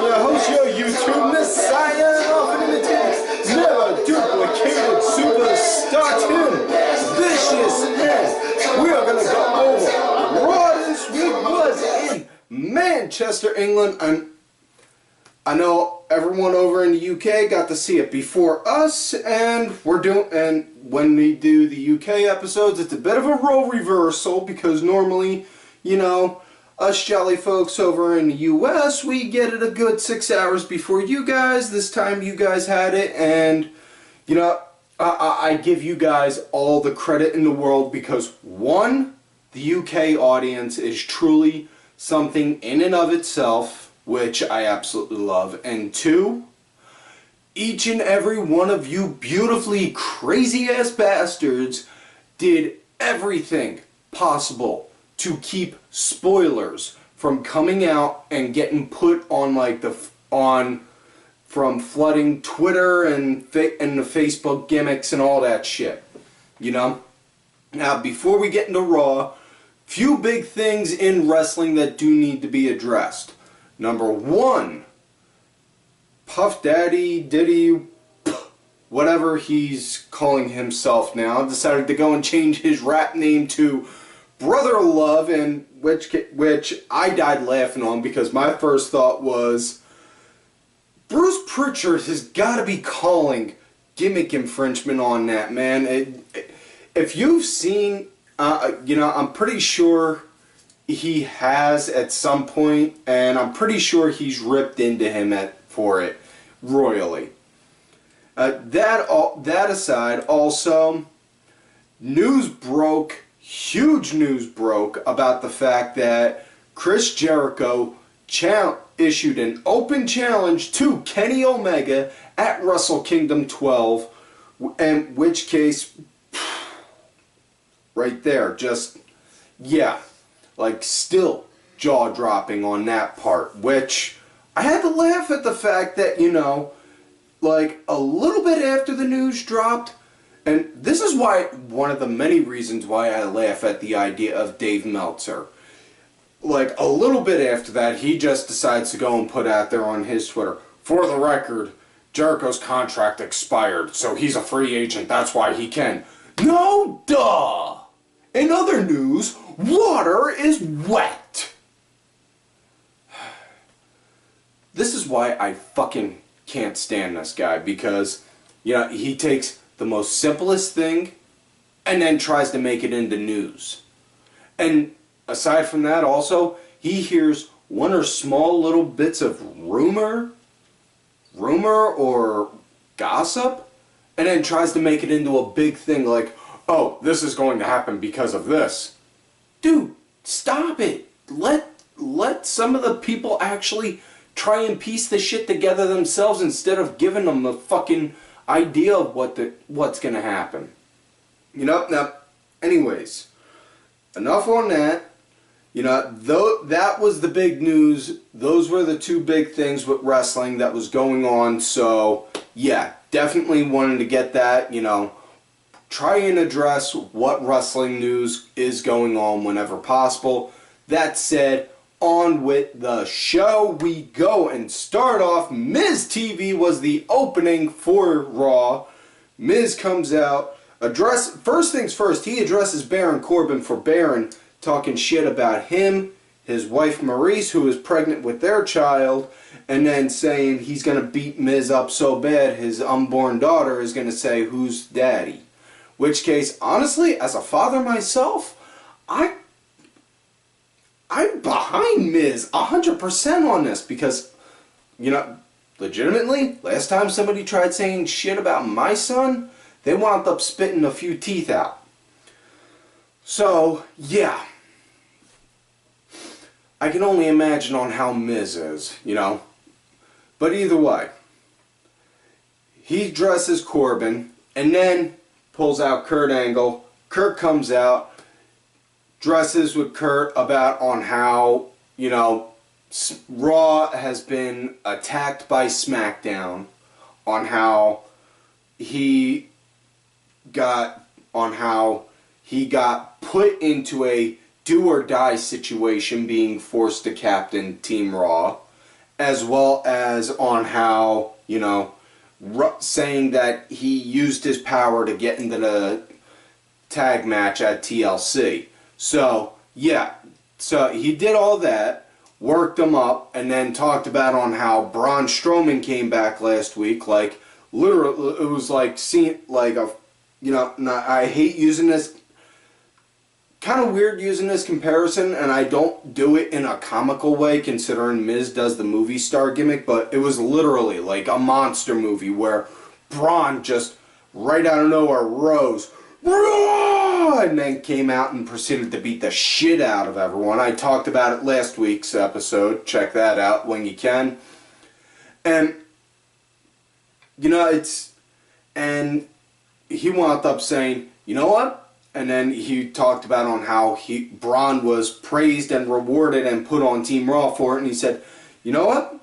I'm your host, your YouTube messiah, and often imitated, never duplicated superstar Tim, Vicious, and we are going to go over Raw this week was in Manchester, England, and I know everyone over in the UK got to see it before us, and when we do the UK episodes, it's a bit of a role reversal because normally, you know, us jolly folks over in the US, we get it a good 6 hours before you guys. This time you guys had it, and you know, I give you guys all the credit in the world because one, the UK audience is truly something in and of itself, which I absolutely love, and two, each and every one of you beautifully crazy ass bastards did everything possible to keep spoilers from coming out and getting put on like from flooding Twitter and the Facebook gimmicks and all that shit, you know. Now before we get into Raw, few big things in wrestling that do need to be addressed. Number one, Puff Daddy, Diddy, whatever he's calling himself now, decided to go and change his rap name to Brother Love, and which I died laughing on because my first thought was Bruce Pritchard has got to be calling gimmick infringement on that, man. If you've seen, you know, I'm pretty sure he has at some point, and I'm pretty sure he's ripped into him for it royally. That aside, also, huge news broke about the fact that Chris Jericho issued an open challenge to Kenny Omega at Wrestle Kingdom 12, in which case, right there, just, yeah, like still jaw-dropping on that part, which I had to laugh at the fact that, you know, like a little bit after the news dropped, and this is why, one of the many reasons why I laugh at the idea of Dave Meltzer. Like, a little bit after that, he just decides to go and put out there on his Twitter, for the record, Jericho's contract expired, so he's a free agent, that's why he can. No, duh! In other news, water is wet! This is why I fucking can't stand this guy, because, you know, he takes the most simplest thing and then tries to make it into news. And aside from that, also, he hears one or small little bits of rumor or gossip, and then tries to make it into a big thing like, oh, this is going to happen because of this. Dude, stop it. Let some of the people actually try and piece the shit together themselves instead of giving them the fucking idea of what's gonna happen. You know, now, anyways, enough on that. You know, that was the big news. Those were the two big things with wrestling that was going on. So, yeah, definitely wanted to get that, you know, try and address what wrestling news is going on whenever possible. That said, on with the show we go, and start off, Miz TV was the opening for Raw. Miz comes out, first things first, he addresses Baron Corbin for Baron talking shit about him, his wife Maurice, who is pregnant with their child, and then saying he's going to beat Miz up so bad his unborn daughter is going to say, who's daddy? Which case, honestly, as a father myself, I'm behind Miz 100% on this because, you know, legitimately, last time somebody tried saying shit about my son, they wound up spitting a few teeth out. So, yeah. I can only imagine on how Miz is, you know. But either way, he dresses Corbin and then pulls out Kurt Angle. Kurt comes out, dresses with Kurt about on how, you know, Raw has been attacked by SmackDown, on how he got put into a do or die situation being forced to captain Team Raw, as well as on how, you know, saying that he used his power to get into the tag match at TLC. So, yeah. So, he did all that, worked them up, and then talked about on how Braun Strowman came back last week. Like, literally, it was like, like a, you know, I hate using this, kind of weird using this comparison, and I don't do it in a comical way considering Miz does the movie star gimmick, but it was literally like a monster movie where Braun just right out of nowhere rose, and then came out and proceeded to beat the shit out of everyone. I talked about it last week's episode. Check that out when you can. And, you know, and he wound up saying, you know what? And then he talked about on how Braun was praised and rewarded and put on Team Raw for it. And he said, you know what?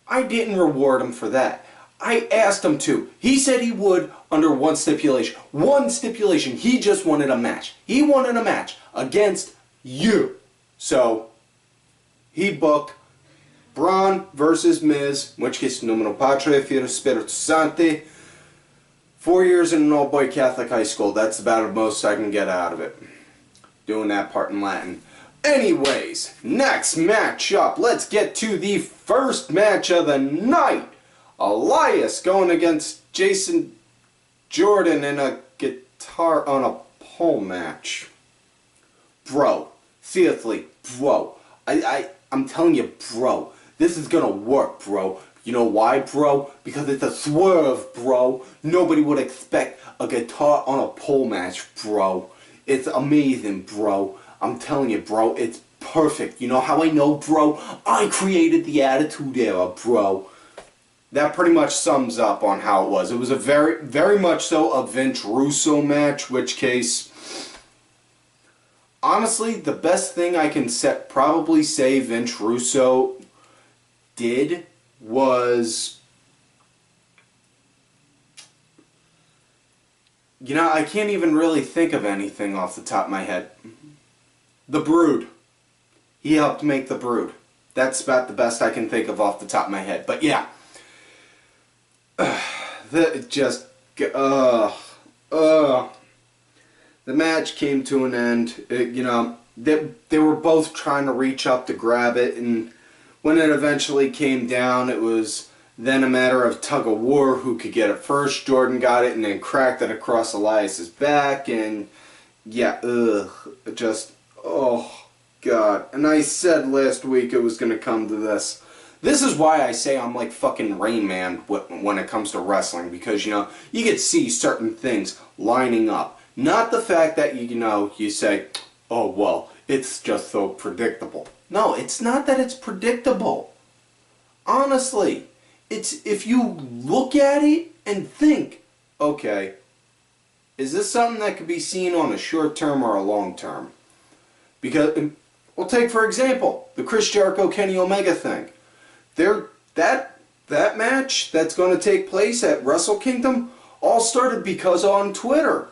I didn't reward him for that. I asked him to. He said he would under one stipulation. One stipulation. He just wanted a match. He wanted a match against you. So, he booked Braun versus Miz, in which case, Numero Patria, Fiero Spirito Santi. 4 years in an all-boy Catholic high school. That's about the most I can get out of it. Doing that part in Latin. Anyways, next match up. Let's get to the first match of the night. Elias going against Jason Jordan in a guitar on a pole match. Bro. Seriously, bro. I'm telling you, bro. This is gonna work, bro. You know why, bro? Because it's a swerve, bro. Nobody would expect a guitar on a pole match, bro. It's amazing, bro. I'm telling you, bro, it's perfect. You know how I know, bro? I created the Attitude Era, bro. That pretty much sums up on how it was. It was a very, very much so a Vince Russo match, which case, honestly, the best thing I can probably say Vince Russo did was, you know, I can't even really think of anything off the top of my head. The Brood. He helped make The Brood. That's about the best I can think of off the top of my head. But yeah. The match came to an end. You know, they were both trying to reach up to grab it, and when it eventually came down, it was then a matter of tug of war who could get it first. Jordan got it and then cracked it across Elias's back, and yeah, just, oh God. And I said last week it was going to come to this. This is why I say I'm like fucking Rain Man when it comes to wrestling, because, you know, you can see certain things lining up. Not the fact that, you know, you say, oh, well, it's just so predictable. No, it's not that it's predictable. Honestly, it's if you look at it and think, okay, is this something that could be seen on a short term or a long term? Because, well, take for example, the Chris Jericho Kenny Omega thing. That match that's going to take place at Wrestle Kingdom all started because on Twitter,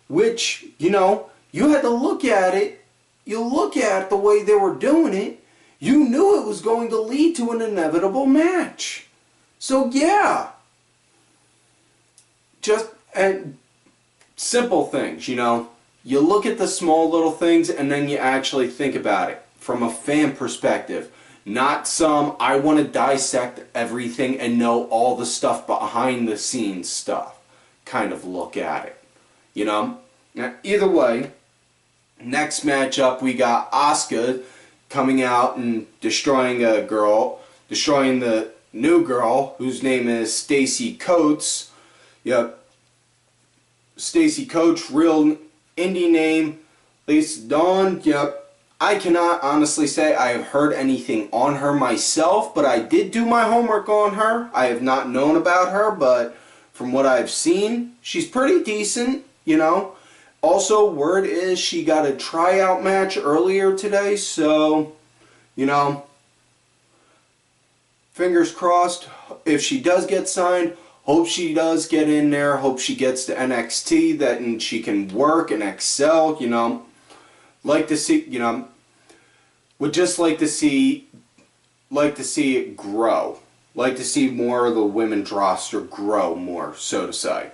which, you know, you had to look at it. You look at the way they were doing it, you knew it was going to lead to an inevitable match. So yeah, just and simple things, you know. You look at the small little things and then you actually think about it from a fan perspective. Not some, I want to dissect everything and know all the stuff behind the scenes stuff kind of look at it. You know? Now, either way, next matchup we got Asuka coming out and destroying the new girl whose name is Stacy Coates. Yep. Stacy Coates, real indie name, at least Dunne. Yep. I cannot honestly say I have heard anything on her myself, but I did do my homework on her. I have not known about her, but from what I've seen, she's pretty decent, you know. Also, word is she got a tryout match earlier today, so, you know, fingers crossed. If she does get signed, hope she does get in there. Hope she gets to NXT, and she can work and excel, you know. Like to see, you know, would just like to see like to see it grow. Like to see more of the women's roster grow more, so to say.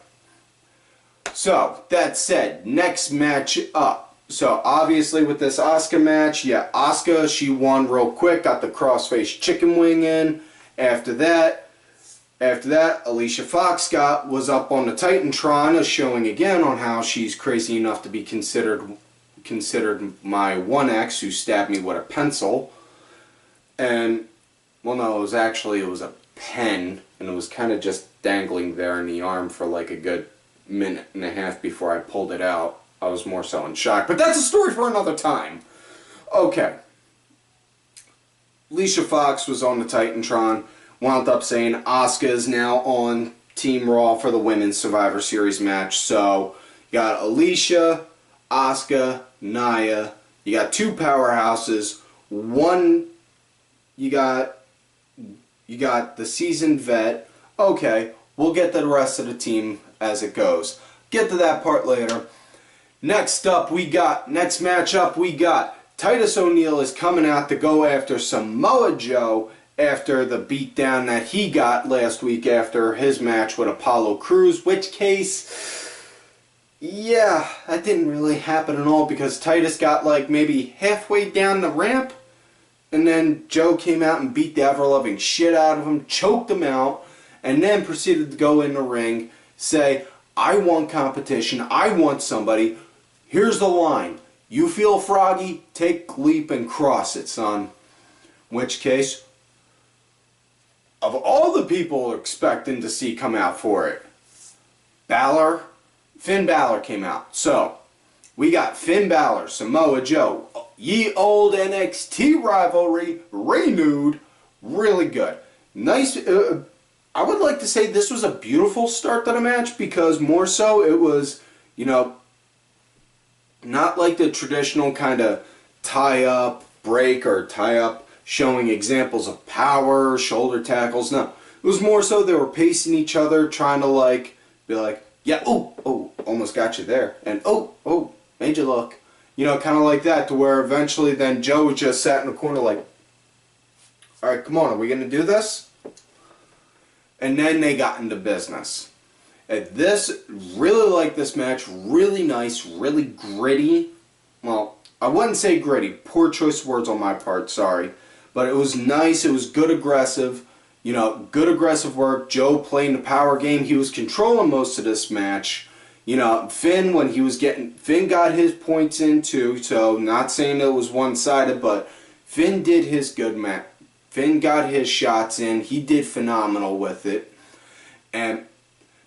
So, that said, next match up. So, obviously with this Asuka match, yeah, Asuka, she won real quick, got the crossface chicken wing in. After that, Alicia Fox was up on the Titantron, showing again on how she's crazy enough to be considered my 1X who stabbed me with a pencil. And, well, no, it was a pen, and it was kind of just dangling there in the arm for like a good minute and a half before I pulled it out. I was more so in shock, but that's a story for another time. Okay. Alicia Fox was on the Titantron, wound up saying Asuka is now on Team Raw for the Women's Survivor Series match. So, you got Alicia, Asuka, Nia, you got two powerhouses, you got the seasoned vet. Okay, we'll get to the rest of the team as it goes. Get to that part later. Next matchup we got Titus O'Neil is coming out to go after Samoa Joe after the beatdown that he got last week after his match with Apollo Crews, which case, yeah, that didn't really happen at all because Titus got like maybe halfway down the ramp and then Joe came out and beat the ever-loving shit out of him, choked him out, and then proceeded to go in the ring, say, I want competition, I want somebody. Here's the line. You feel froggy? Take leap and cross it, son. In which case, of all the people expecting to see come out for it, Finn Balor came out. So, we got Finn Balor, Samoa Joe, ye old NXT rivalry renewed. Really good. Nice. I would like to say this was a beautiful start to the match because more so it was, you know, not like the traditional kind of tie-up, break, or tie-up showing examples of power, shoulder tackles. No. It was more so they were pacing each other, trying to, like, be like, yeah, oh, almost got you there. And, oh, made you look. You know, kind of like that, to where eventually then Joe just sat in the corner like, alright, come on, are we going to do this? And then they got into business. Really like this match, really nice, really gritty. Well, I wouldn't say gritty, poor choice of words on my part, sorry. But it was nice, it was good aggressive, you know, good aggressive work. Joe playing the power game, he was controlling most of this match. You know, Finn got his points in too, so not saying it was one-sided, but Finn did his good match. Finn got his shots in, he did phenomenal with it. And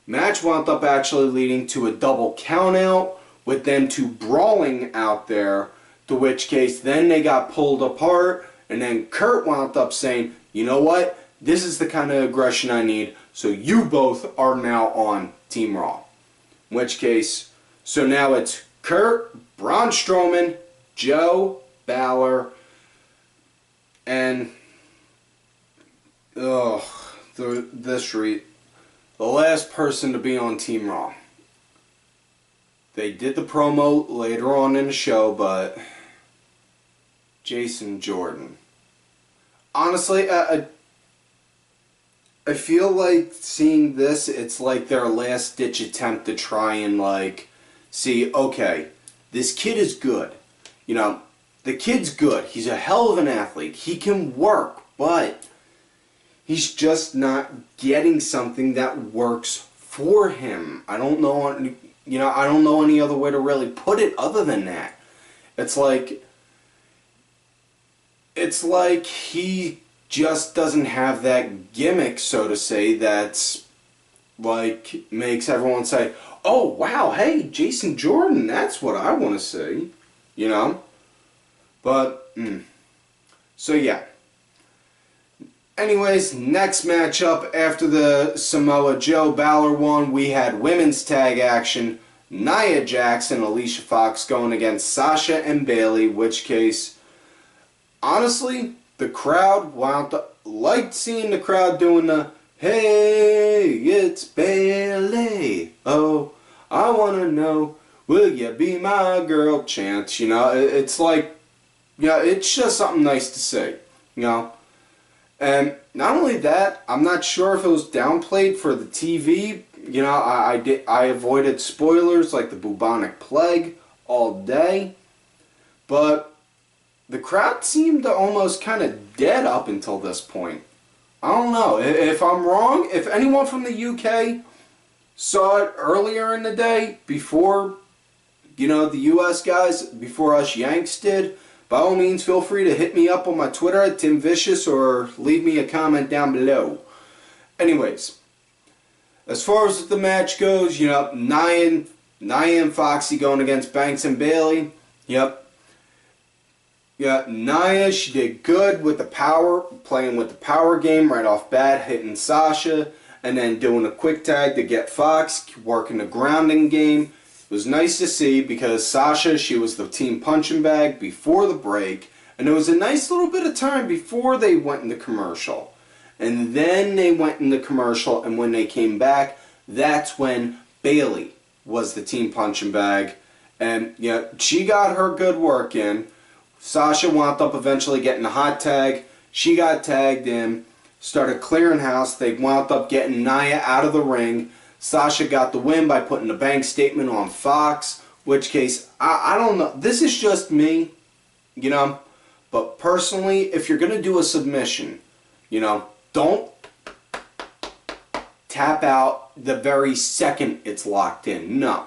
match wound up actually leading to a double countout with them two brawling out there, to which case then they got pulled apart, and then Kurt wound up saying, you know what, this is the kind of aggression I need, so you both are now on Team Raw. In which case, so now it's Kurt, Braun Strowman, Joe, Balor, and the last person to be on Team Raw. They did the promo later on in the show, but Jason Jordan. Honestly, I feel like seeing this, it's like their last ditch attempt to try and like see, okay, this kid is good. You know, the kid's good. He's a hell of an athlete. He can work, but he's just not getting something that works for him. I don't know, you know, I don't know any other way to really put it other than that. It's like he just doesn't have that gimmick, so to say, that's like makes everyone say, oh wow, hey, Jason Jordan, that's what I want to see, you know. But so yeah, anyways, next matchup after the Samoa Joe Balor one, we had women's tag action. Nia Jax and Alicia Fox going against Sasha and Bayley, which case, honestly, the crowd liked seeing the crowd doing the, hey, it's Bayley, oh, I wanna know, will you be my girl chant, you know, it's like, yeah, it's just something nice to see, you know. And not only that, I'm not sure if it was downplayed for the TV. You know, I avoided spoilers like the bubonic plague all day. But the crowd seemed to almost kind of dead up until this point. I don't know. If I'm wrong, if anyone from the UK saw it earlier in the day, before, you know, the US guys, before us Yanks did, by all means, feel free to hit me up on my Twitter at Tim Vicious or leave me a comment down below. Anyways, as far as the match goes, you know, Nia and Foxy going against Banks and Bayley. Yep. Yeah, Nia, she did good with the power, playing with the power game right off bat, hitting Sasha, and then doing a quick tag to get Fox, working the grounding game. It was nice to see because Sasha, she was the team punching bag before the break, and it was a nice little bit of time before they went into commercial. And then they went into commercial, and when they came back, that's when Bayley was the team punching bag. And yeah, she got her good work in. Sasha wound up eventually getting a hot tag. She got tagged in, started clearing house. They wound up getting Nia out of the ring. Sasha got the win by putting a bank statement on Fox, which case, I don't know. This is just me, you know. But personally, if you're going to do a submission, you know, don't tap out the very second it's locked in. No.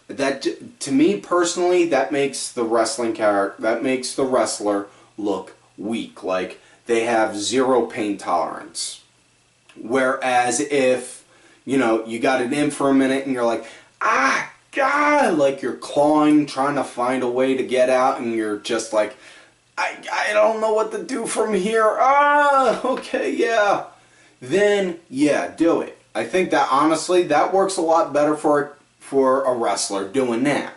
That, to me personally, that makes the wrestling character, that makes the wrestler look weak. Like they have zero pain tolerance. Whereas if, you know, you got it in for a minute and you're like, ah, God, like you're clawing, trying to find a way to get out, and you're just like, I don't know what to do from here. Ah, okay, yeah. Then, yeah, do it. I think that honestly, that works a lot better for a wrestler doing that.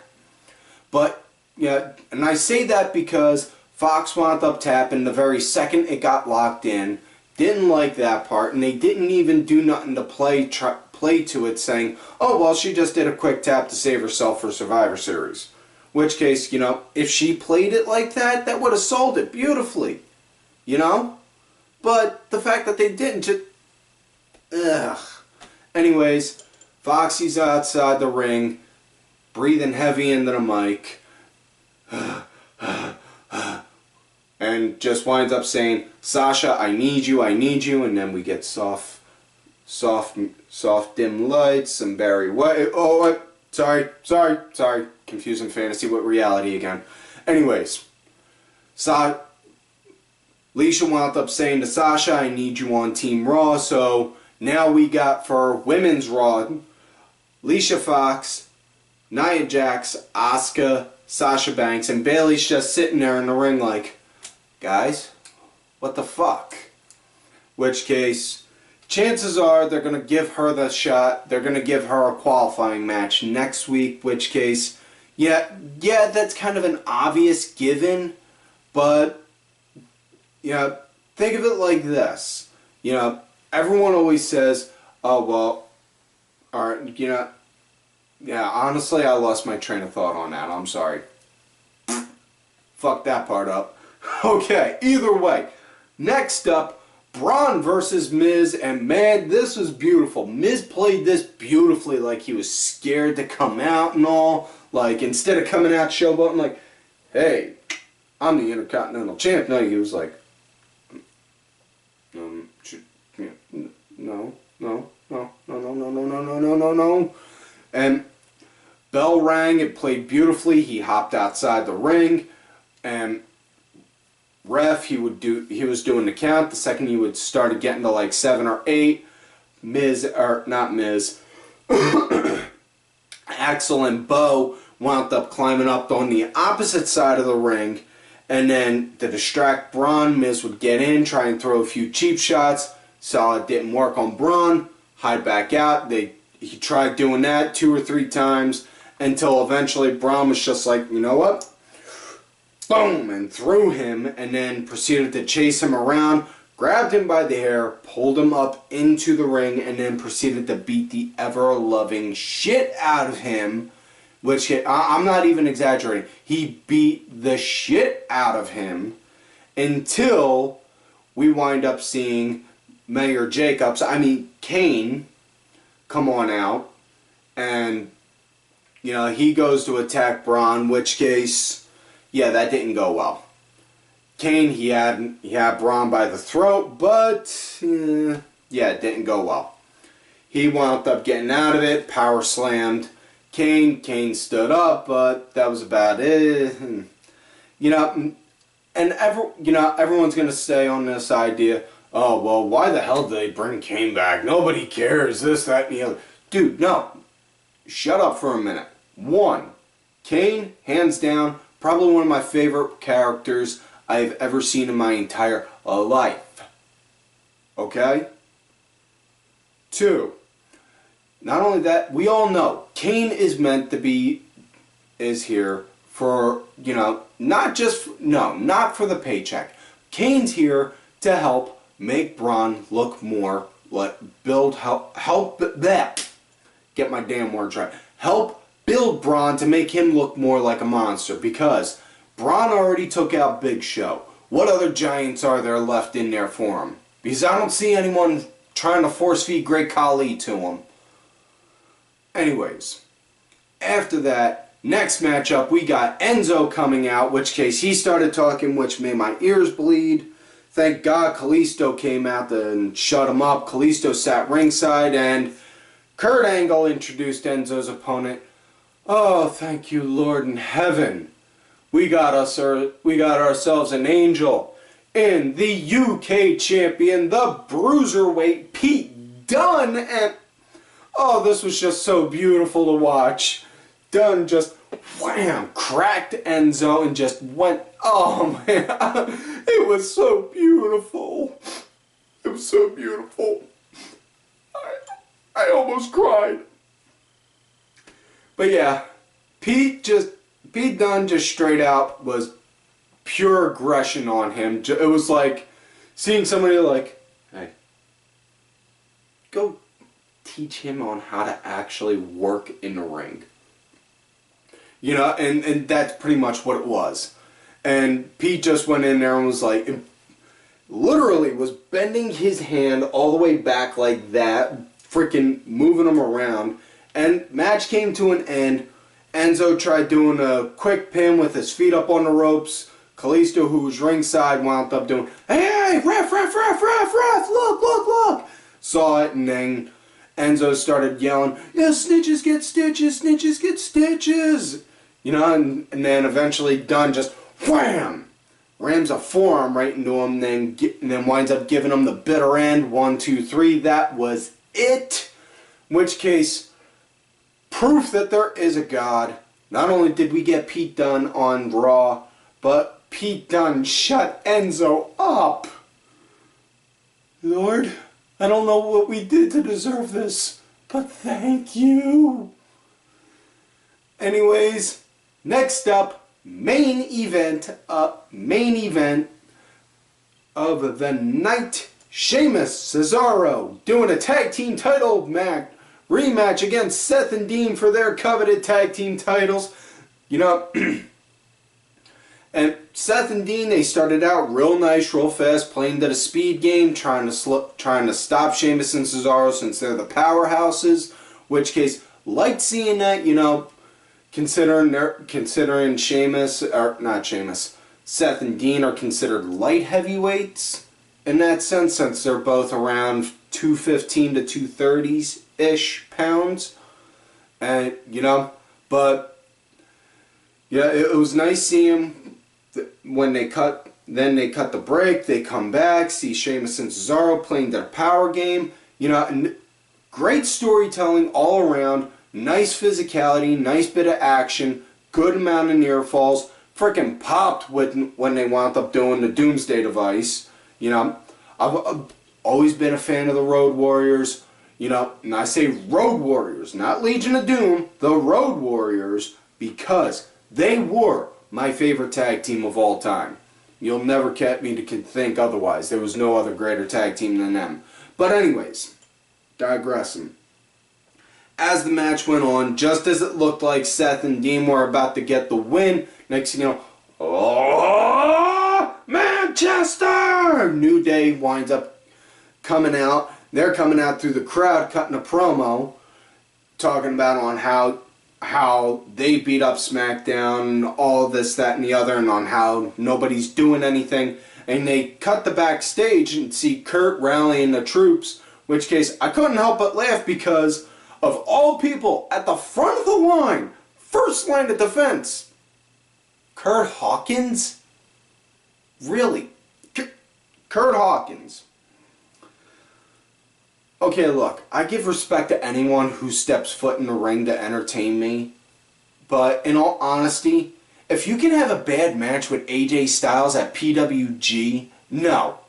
But, yeah, and I say that because Fox wound up tapping the very second it got locked in. Didn't like that part, and they didn't even do nothing to play to it, saying, oh, well, she just did a quick tap to save herself for Survivor Series. Which case, you know, if she played it like that, that would have sold it beautifully. You know? But the fact that they didn't just... Ugh. Anyways, Foxy's outside the ring, breathing heavy into the mic, and just winds up saying, Sasha, I need you, and then we get soft dim lights, and Barry White, sorry, confusing fantasy with reality again. Anyways, Alicia wound up saying to Sasha, I need you on Team Raw, so now we got for Women's Raw, Alicia Fox, Nia Jax, Asuka, Sasha Banks, and Bayley's just sitting there in the ring like, guys, what the fuck? Which case, chances are they're going to give her the shot, they're going to give her a qualifying match next week, which case, yeah, that's kind of an obvious given, but, you know, think of it like this. You know, everyone always says, oh, well, alright, you know, yeah, honestly, I lost my train of thought on that. I'm sorry. Fuck that part up. Okay, either way. Next up, Braun versus Miz, and man, this was beautiful. Miz played this beautifully, like he was scared to come out and all. Like, instead of coming out showboating like, hey, I'm the Intercontinental Champ. No, he was like, no. And bell rang, it played beautifully. He hopped outside the ring, and he was doing the count. The second he would started getting to like 7 or 8, Axel and Bo wound up climbing up on the opposite side of the ring, and then to distract Braun, Miz would get in, try and throw a few cheap shots. Saw it didn't work on Braun, hide back out. He tried doing that 2 or 3 times until eventually Braun was just like, you know what? Boom! And threw him, and then proceeded to chase him around, grabbed him by the hair, pulled him up into the ring, and then proceeded to beat the ever-loving shit out of him. Which, I'm not even exaggerating. He beat the shit out of him until we wind up seeing Kane come on out, and he goes to attack Braun, which case, yeah, that didn't go well. Kane, he had Braun by the throat, but yeah, it didn't go well. He wound up getting out of it, power slammed Kane. Kane stood up, but that was about it. And everyone's gonna say on this idea, oh well, why the hell did they bring Kane back? Nobody cares. This, that, and the other. Dude, no. Shut up for a minute. One, Kane, hands down, probably one of my favorite characters I've ever seen in my entire life. Okay? Two, not only that, we all know Kane is meant to be, is here for, not for the paycheck. Kane's here to help make Braun look more like, help that. Get my damn words right. Help build Braun to make him look more like a monster, because Braun already took out Big Show. What other giants are there left in there for him? Because I don't see anyone trying to force feed Great Khali to him. Anyways, after that, next matchup, we got Enzo coming out, which case he started talking, which made my ears bleed. Thank God Kalisto came out and shut him up. Kalisto sat ringside, and Kurt Angle introduced Enzo's opponent. Oh, thank you, Lord in heaven. We got ourselves an angel in the UK champion, the Bruiserweight Pete Dunne, and oh, this was just so beautiful to watch. Dunne just wham, cracked Enzo and just went, oh man, it was so beautiful. It was so beautiful. I almost cried. But yeah, Pete Dunne just straight out was pure aggression on him. It was like seeing somebody like, hey, go teach him on how to actually work in the ring. And that's pretty much what it was. And Pete just went in there and was like, literally was bending his hand all the way back like that, freaking moving him around. And match came to an end. Enzo tried doing a quick pin with his feet up on the ropes. Kalisto, who was ringside, wound up doing, hey, ref, look. Saw it, and then Enzo started yelling, yeah, snitches get stitches, snitches get stitches. And then eventually Dunne just wham! Rams a forearm right into him, and then winds up giving him the bitter end. 1, 2, 3. That was it. In which case, proof that there is a God. Not only did we get Pete Dunne on Raw, but Pete Dunne shut Enzo up. Lord, I don't know what we did to deserve this, but thank you. Anyways, next up, main event of the night. Sheamus, Cesaro doing a tag team title rematch against Seth and Dean for their coveted tag team titles. And Seth and Dean, they started out real nice, real fast, playing to the speed game, trying to stop Sheamus and Cesaro since they're the powerhouses. Which case, liked seeing that, considering Seth and Dean are considered light heavyweights in that sense, since they're both around 215 to 230-ish pounds. And, but yeah, it was nice seeing them. When they cut the break, they come back, see Sheamus and Cesaro playing their power game. And great storytelling all around, nice physicality, nice bit of action, good amount of near falls. Freaking popped when they wound up doing the Doomsday Device. I've always been a fan of the Road Warriors. And I say Road Warriors, not Legion of Doom, the Road Warriors, because they were my favorite tag team of all time. You'll never get me to think otherwise. There was no other greater tag team than them. But anyways, digressing. As the match went on, just as it looked like Seth and Dean were about to get the win, next thing you know, oh, man, check! Master! New Day winds up coming out. They're coming out through the crowd, cutting a promo, talking about on how they beat up SmackDown, all this, that, and the other, and on how nobody's doing anything. And they cut the backstage and see Kurt rallying the troops, which case I couldn't help but laugh because of all people at the front of the line, first line of defense, Kurt Hawkins? Really? Kurt Hawkins. Okay, look, I give respect to anyone who steps foot in the ring to entertain me, but in all honesty, if you can have a bad match with AJ Styles at PWG, no,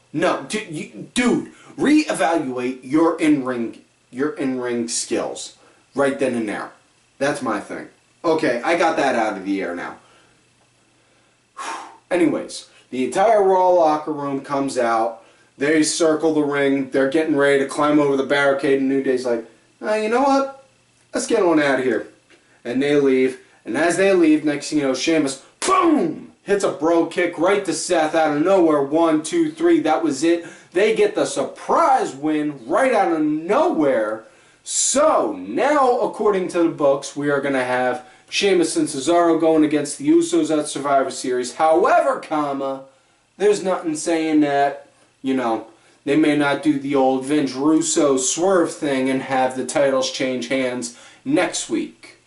dude, reevaluate your in-ring skills right then and there. That's my thing. Okay, I got that out of the air now. Anyways, the entire Raw locker room comes out. They circle the ring. They're getting ready to climb over the barricade, and New Day's like, you know what? Let's get on out of here. And they leave. And as they leave, next thing you know, Sheamus, boom! Hits a bro kick right to Seth out of nowhere. 1, 2, 3. That was it. They get the surprise win right out of nowhere. So, now, according to the books, we are going to have Sheamus and Cesaro going against the Usos at Survivor Series. However, there's nothing saying that, you know, they may not do the old Vince Russo swerve thing and have the titles change hands next week.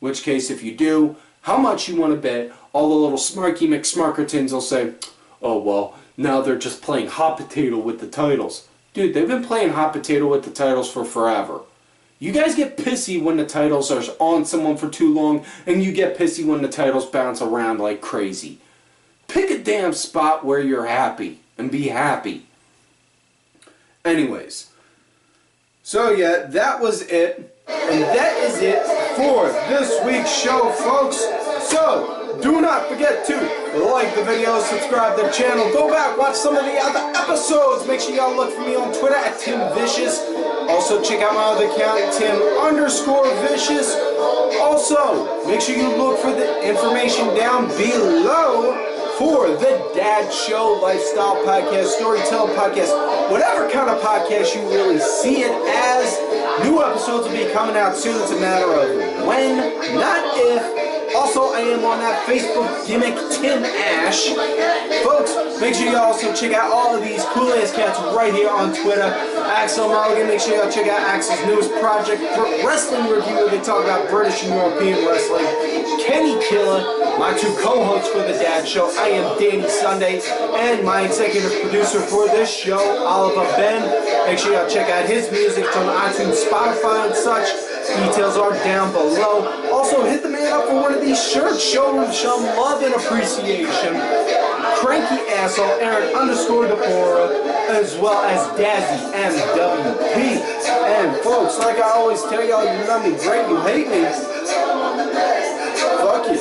Which case, if you do, how much you want to bet, all the little smarky McSmarkertons will say, oh, well, now they're just playing hot potato with the titles. Dude, they've been playing hot potato with the titles for forever. You guys get pissy when the titles are on someone for too long, and you get pissy when the titles bounce around like crazy. Pick a damn spot where you're happy, and be happy. Anyways, so yeah, that was it. And that is it for this week's show, folks. So, do not forget to like the video, subscribe to the channel, go back, watch some of the other episodes. Make sure y'all look for me on Twitter at TimVicious. Also, check out my other account, Tim_Vicious. Also, make sure you look for the information down below for the Dad Show, Lifestyle Podcast, Storytelling Podcast, whatever kind of podcast you really see it as. New episodes will be coming out soon. It's a matter of when, not if. Also, I am on that Facebook gimmick, Tim Ash. Folks, make sure you also check out all of these cool-ass cats right here on Twitter. Axel Mulligan, make sure y'all check out Axel's newest project, Wrestling Review, where they talk about British and European wrestling. Kenny Killer, my two co-hosts for The Dad Show. I am Danny Sunday, and my executive producer for this show, Oliver Ben. Make sure y'all check out his music from iTunes, Spotify, and such. Details are down below. Also, hit the man up for one of these shirts. Show him some love and appreciation. Cranky Asshole, Aaron_Deborah, as well as Dazzy MWP. And folks, like I always tell y'all, you love me great, you hate me. Fuck you.